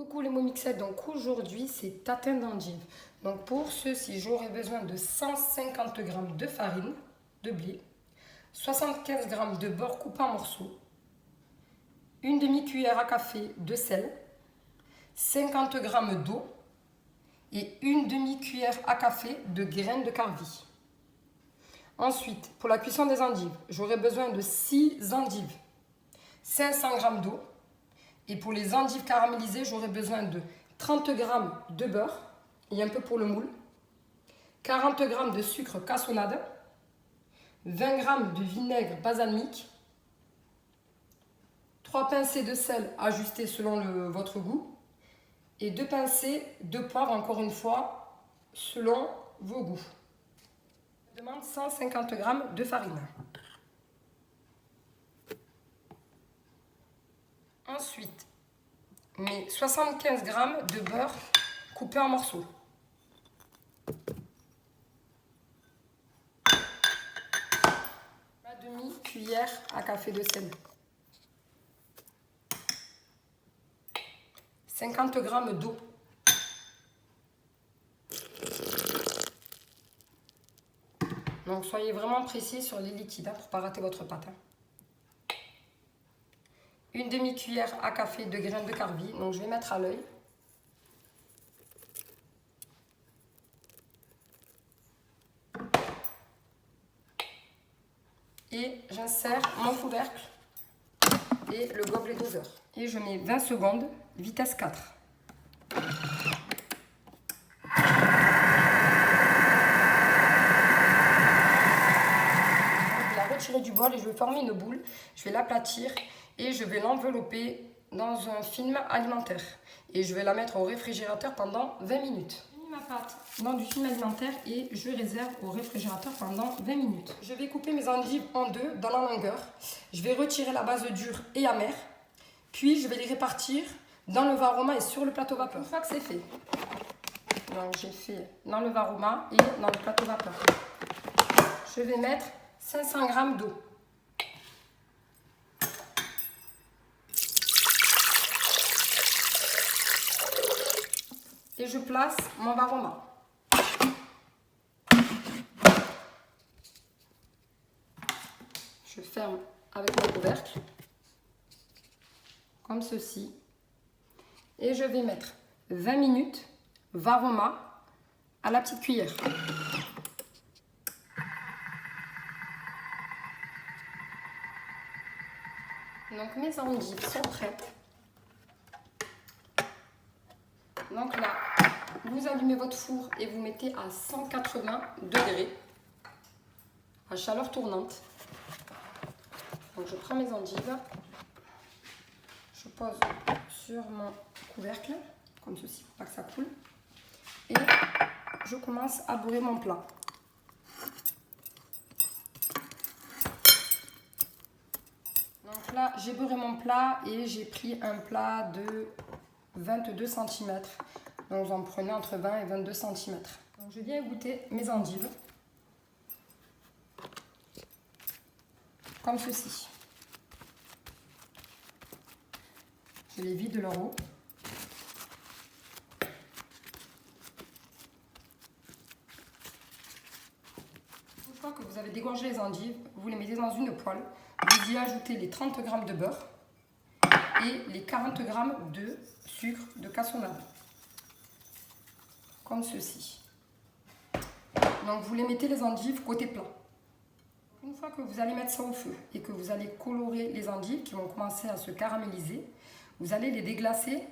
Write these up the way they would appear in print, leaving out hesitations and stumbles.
Coucou les momixettes, donc aujourd'hui c'est tatin d'endive. Donc pour ceci, j'aurai besoin de 150 g de farine de blé, 75 g de beurre coupé en morceaux, une demi-cuillère à café de sel, 50 g d'eau et une demi-cuillère à café de graines de carvi. Ensuite, pour la cuisson des endives, j'aurai besoin de 6 endives, 500 g d'eau. Et pour les endives caramélisées, j'aurai besoin de 30 g de beurre et un peu pour le moule, 40 g de sucre cassonade, 20 g de vinaigre balsamique, 3 pincées de sel ajustées selon votre goût et 2 pincées de poivre, encore une fois, selon vos goûts. Je demande 150 g de farine. Ensuite, mes 75 g de beurre coupé en morceaux. Ma demi-cuillère à café de sel. 50 g d'eau. Donc soyez vraiment précis sur les liquides pour ne pas rater votre pâte. Une demi-cuillère à café de graines de carvi, donc je vais mettre à l'œil. Et j'insère mon couvercle et le gobelet doseur. Et je mets 20 secondes, vitesse 4. Je vais la retirer du bol et je vais former une boule. Je vais l'aplatir et je vais l'envelopper dans un film alimentaire. Et je vais la mettre au réfrigérateur pendant 20 minutes. J'ai mis ma pâte dans du film alimentaire et je réserve au réfrigérateur pendant 20 minutes. Je vais couper mes endives en deux dans la longueur. Je vais retirer la base dure et amère. Puis je vais les répartir dans le varoma et sur le plateau vapeur. Une fois que c'est fait, donc j'ai fait dans le varoma et dans le plateau vapeur. Je vais mettre 500 g d'eau. Et je place mon varoma. Je ferme avec mon couvercle, comme ceci. Et je vais mettre 20 minutes varoma à la petite cuillère. Donc mes endives sont prêtes. Donc là, vous allumez votre four et vous mettez à 180 degrés, à chaleur tournante. Donc je prends mes endives, je pose sur mon couvercle, comme ceci, pour pas que ça coule. Et je commence à beurrer mon plat. Donc là, j'ai beurré mon plat et j'ai pris un plat de 22 cm. Donc vous en prenez entre 20 et 22 cm. Donc je viens égoutter mes endives. Comme ceci. Je les vide de leur eau. Une fois que vous avez dégorgé les endives, vous les mettez dans une poêle. Vous y ajoutez les 30 g de beurre et les 40 g de sucre de cassonade. Comme ceci. Donc vous les mettez les endives côté plat. Une fois que vous allez mettre ça au feu et que vous allez colorer les endives qui vont commencer à se caraméliser, vous allez les déglacer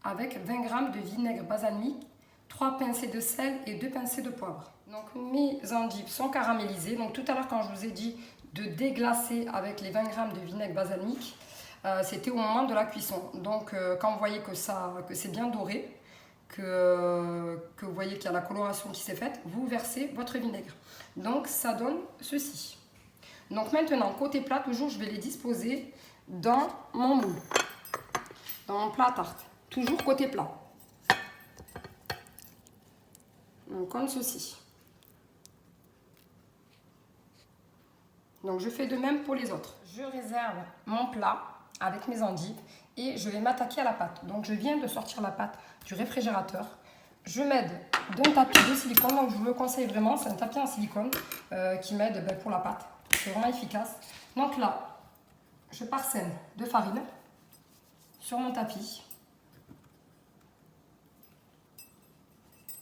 avec 20 g de vinaigre balsamique, 3 pincées de sel et 2 pincées de poivre. Donc mes endives sont caramélisées. Donc tout à l'heure quand je vous ai dit de déglacer avec les 20 g de vinaigre balsamique, c'était au moment de la cuisson. Donc quand vous voyez que c'est bien doré, que vous voyez qu'il y a la coloration qui s'est faite, vous versez votre vinaigre. Donc ça donne ceci. Donc maintenant, côté plat, toujours je vais les disposer dans mon moule, dans mon plat à tarte. Toujours côté plat. Donc comme ceci. Donc je fais de même pour les autres. Je réserve mon plat avec mes endives et je vais m'attaquer à la pâte. Donc je viens de sortir la pâte du réfrigérateur. Je m'aide d'un tapis de silicone, donc je vous le conseille vraiment, c'est un tapis en silicone qui m'aide pour la pâte. C'est vraiment efficace. Donc là, je parsème de farine sur mon tapis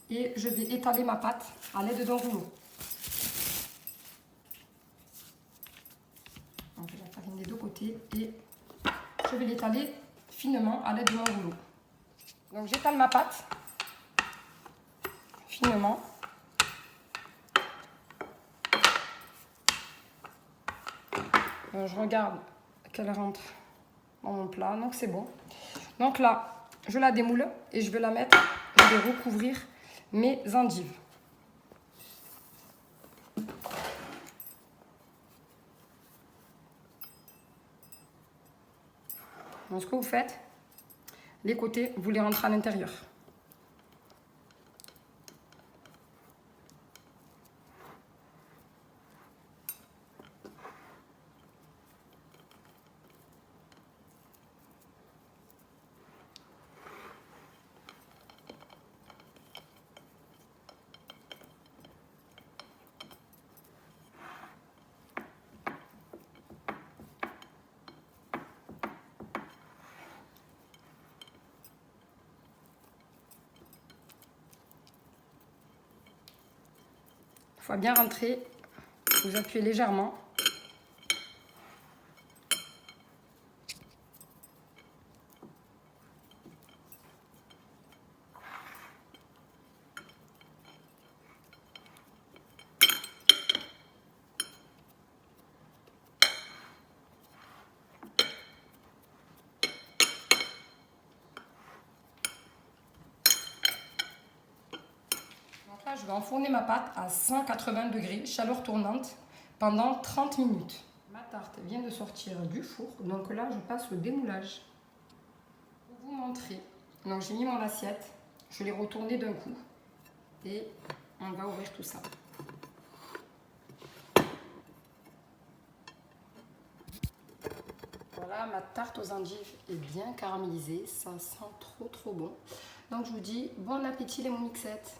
et je vais étaler ma pâte à l'aide d'un rouleau. Donc j'ai la farine des deux côtés et je vais l'étaler finement à l'aide de mon rouleau. Donc j'étale ma pâte finement. Je regarde qu'elle rentre dans mon plat, donc c'est bon. Donc là, je la démoule et je vais la mettre, je vais recouvrir mes endives. Donc ce que vous faites, les côtés, vous les rentrez à l'intérieur. Il faut bien rentrer, vous appuyez légèrement. Donc là, je vais enfourner ma pâte à 180 degrés, chaleur tournante, pendant 30 minutes. Ma tarte vient de sortir du four, donc là, je passe au démoulage. Pour vous montrer, donc j'ai mis mon assiette, je l'ai retournée d'un coup et on va ouvrir tout ça. Voilà, ma tarte aux endives est bien caramélisée, ça sent trop bon. Donc je vous dis bon appétit les momixettes.